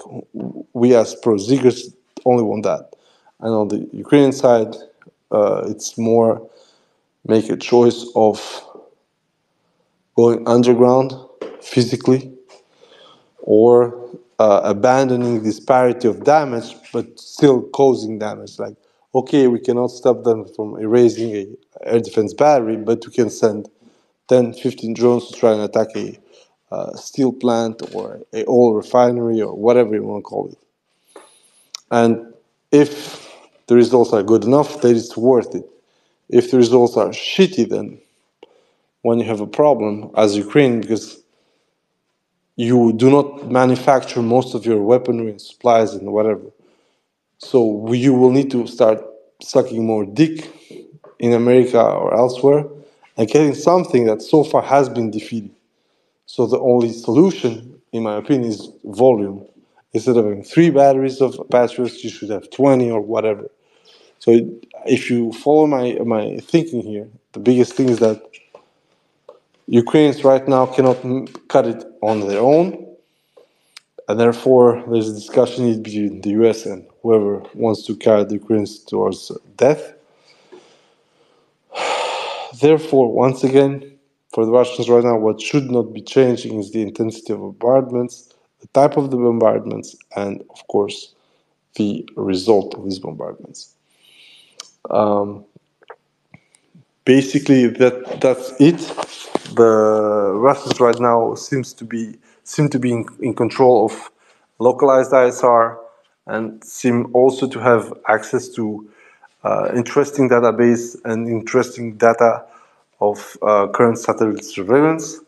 we as pro-Ziggers only want that. And on the Ukrainian side, it's more make a choice of going underground physically, or abandoning this parity of damage but still causing damage. Like, okay, we cannot stop them from erasing a air defense battery, but we can send 10, 15 drones to try and attack a steel plant or a oil refinery or whatever you want to call it. And if the results are good enough, then it's worth it. If the results are shitty, then when you have a problem as Ukraine, because you do not manufacture most of your weaponry and supplies and whatever, so you will need to start sucking more dick in America or elsewhere and getting something that so far has been defeated. So the only solution, in my opinion, is volume. Instead of having 3 batteries of Patriots, you should have 20 or whatever. So if you follow my thinking here, the biggest thing is that Ukrainians right now cannot cut it on their own, and therefore there's a discussion between the US and whoever wants to carry the Ukrainians towards death. Therefore, once again, for the Russians right now, what should not be changing is the intensity of bombardments, the type of the bombardments, and of course, the result of these bombardments. Basically, that's it. The Russians right now seem to be in control of localized ISR, and seem also to have access to interesting database and interesting data of current satellite surveillance.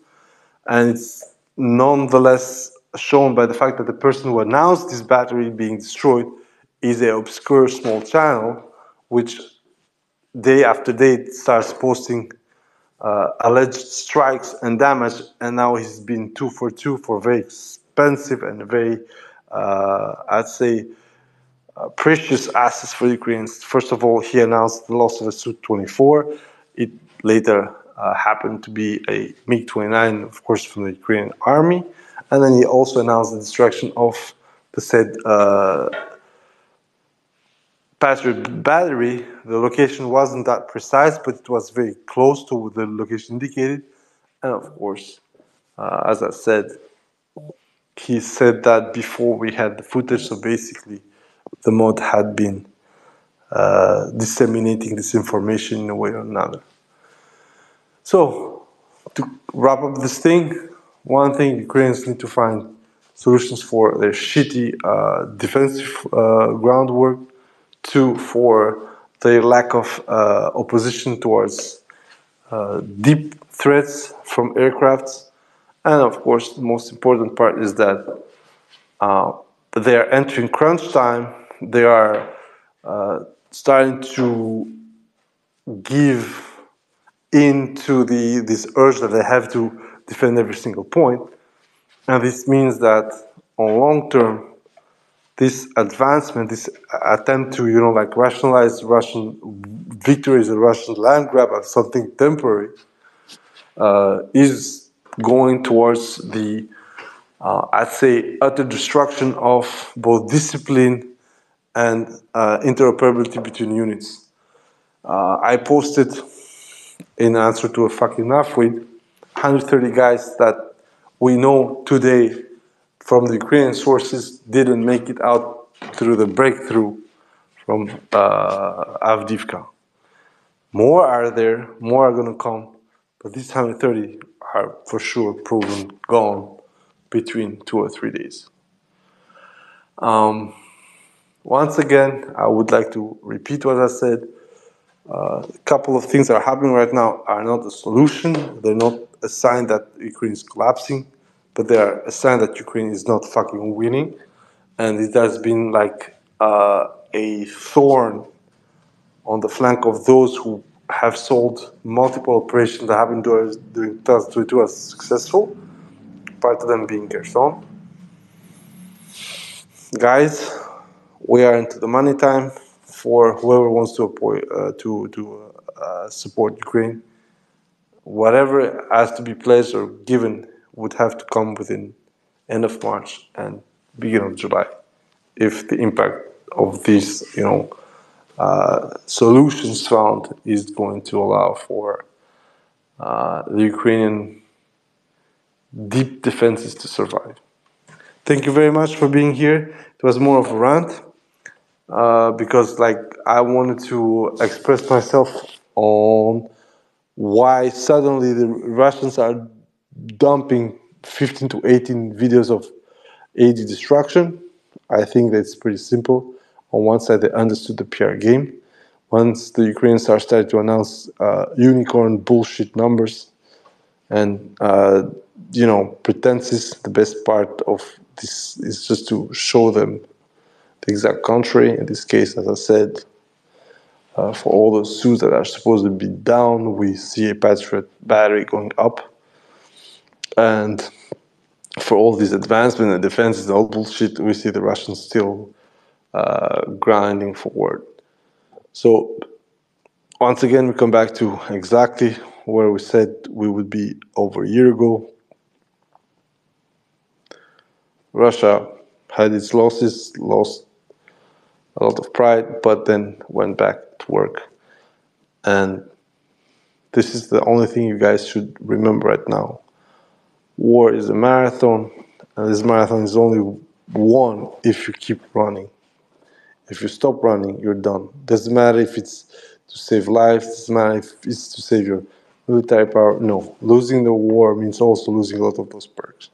And it's nonetheless shown by the fact that the person who announced this battery being destroyed is an obscure small channel, which day after day starts posting alleged strikes and damage, and now he's been 2 for 2 for very expensive and very, I'd say, precious assets for Ukrainians. First of all, he announced the loss of a Su-24. It later happened to be a MiG-29, of course, from the Ukrainian army. And then he also announced the destruction of the said Patriot battery. The location wasn't that precise, but it was very close to the location indicated. And of course, as I said, he said that before we had the footage, so basically the mod had been disseminating this information in a way or another. So, to wrap up this thing, one thing, Ukrainians need to find solutions for their shitty defensive groundwork. 2, for their lack of opposition towards deep threats from aircrafts. And of course, the most important part is that they are entering crunch time. They are starting to give into this urge that they have to defend every single point. And this means that on long term, this advancement, this attempt to, like, rationalize Russian victories, a Russian land grab as something temporary, is going towards the, I'd say, utter destruction of both discipline and interoperability between units. I posted, in answer to a fucking Nafweed, 130 guys that we know today from the Ukrainian sources didn't make it out through the breakthrough from Avdiivka. More are there, more are going to come, but these 130 are for sure proven gone between 2 or 3 days. Once again, I would like to repeat what I said. A couple of things that are happening right now are not a solution. They're not a sign that Ukraine is collapsing, but they are a sign that Ukraine is not fucking winning. And it has been like a thorn on the flank of those who have sold multiple operations that have been during 2022 as successful, part of them being Kherson. Guys, we are into the money time for whoever wants to support Ukraine. whatever has to be pledged or given would have to come within end of March and beginning of July, if the impact of these, solutions found is going to allow for the Ukrainian deep defenses to survive. Thank you very much for being here. It was more of a rant because, like, I wanted to express myself on why suddenly the Russians are dumping 15 to 18 videos of AD destruction. I think that's pretty simple. On one side, they understood the PR game. Once the Ukrainians are starting to announce unicorn bullshit numbers and pretenses, the best part of this is just to show them the exact contrary. In this case, as I said, for all those suits that are supposed to be down, we see a Patriot battery going up. And for all these advancement and defenses and all bullshit, we see the Russians still grinding forward. So once again, we come back to exactly where we said we would be over a year ago. Russia had its losses, lost a lot of pride, but then went back to work. And this is the only thing you guys should remember right now. War is a marathon, and this marathon is only won if you keep running. If you stop running, you're done. Doesn't matter if it's to save lives, doesn't matter if it's to save your military power. No, losing the war means also losing a lot of those perks.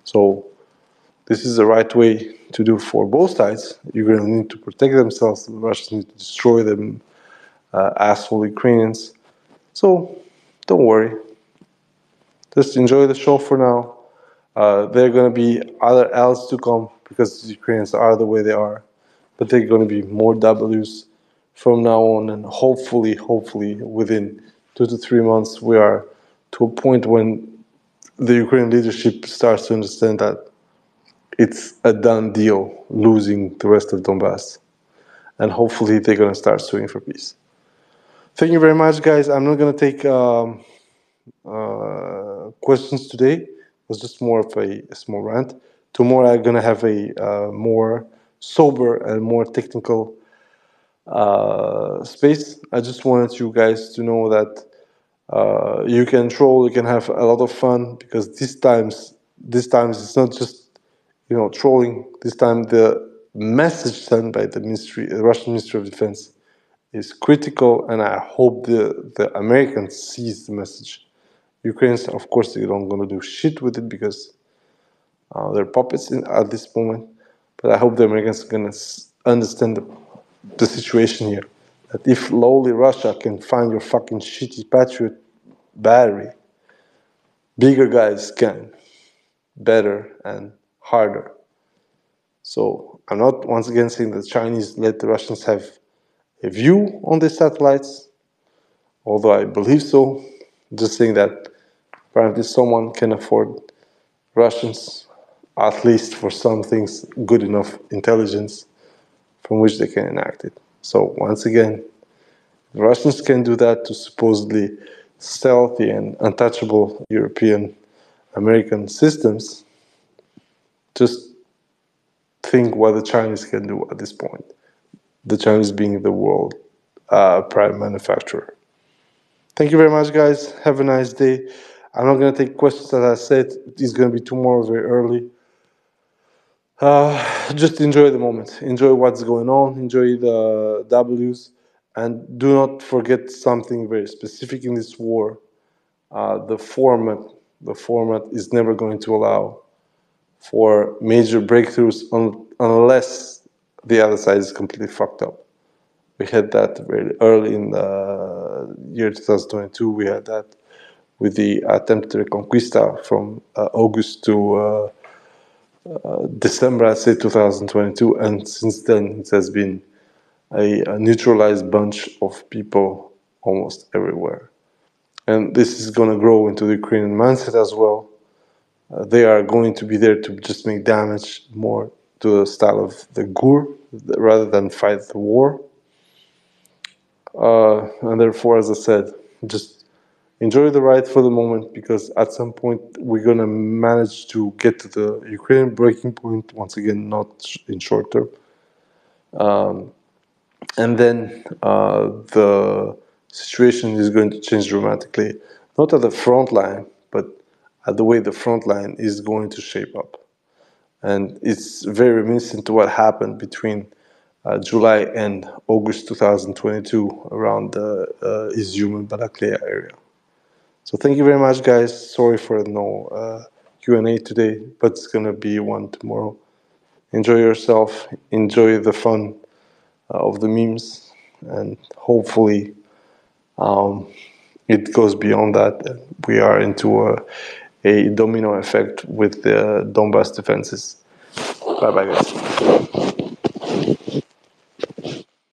So this is the right way to do for both sides. You're going to need to protect themselves. The Russians need to destroy them, asshole Ukrainians. So don't worry. Just enjoy the show for now. There are going to be other L's to come because the Ukrainians are the way they are. But there are going to be more W's from now on. And hopefully, within 2 to 3 months, we are to a point when the Ukrainian leadership starts to understand that it's a done deal losing the rest of Donbass. And hopefully, they're going to start suing for peace. Thank you very much, guys. I'm not going to take questions today. It was just more of a small rant. Tomorrow I'm going to have a more sober and more technical space. I just wanted you guys to know that you can troll, you can have a lot of fun, because this times it's not just trolling. This time the message sent by the Russian Ministry of Defense is critical, and I hope the Americans sees the message. Ukrainians, of course, they're not going to do shit with it because they're puppets at this moment. But I hope the Americans are going to understand the situation here. That if lowly Russia can find your fucking shitty Patriot battery, bigger guys can, better and harder. So I'm not once again saying the Chinese let the Russians have a view on the satellites, although I believe so. Just saying that apparently someone can afford Russians, at least for some things, good enough intelligence from which they can enact it. So once again, the Russians can do that to supposedly stealthy and untouchable European American systems. Just think what the Chinese can do at this point. The Chinese being the world prime manufacturer. Thank you very much, guys. Have a nice day. I'm not going to take questions, as I said. It's going to be tomorrow very early. Just enjoy the moment. Enjoy what's going on. Enjoy the W's. And do not forget something very specific in this war. The format is never going to allow for major breakthroughs unless the other side is completely fucked up. We had that very early in the year 2022. We had that with the attempted reconquista from August to December, I'd say 2022. And since then, it has been a neutralized bunch of people almost everywhere. And this is going to grow into the Ukrainian mindset as well. They are going to be there to just make damage more to the style of the GUR rather than fight the war. And therefore, as I said, just enjoy the ride for the moment, because at some point we're going to manage to get to the Ukrainian breaking point once again, not in short term. And then the situation is going to change dramatically, not at the front line, but at the way the front line is going to shape up. And it's very reminiscent to what happened between July and August 2022 around the Izium and Balakleya area. So thank you very much, guys. Sorry for no Q&A today, but it's going to be one tomorrow. Enjoy yourself. Enjoy the fun of the memes. And hopefully it goes beyond that. We are into a domino effect with the Donbass defenses. Bye-bye, guys.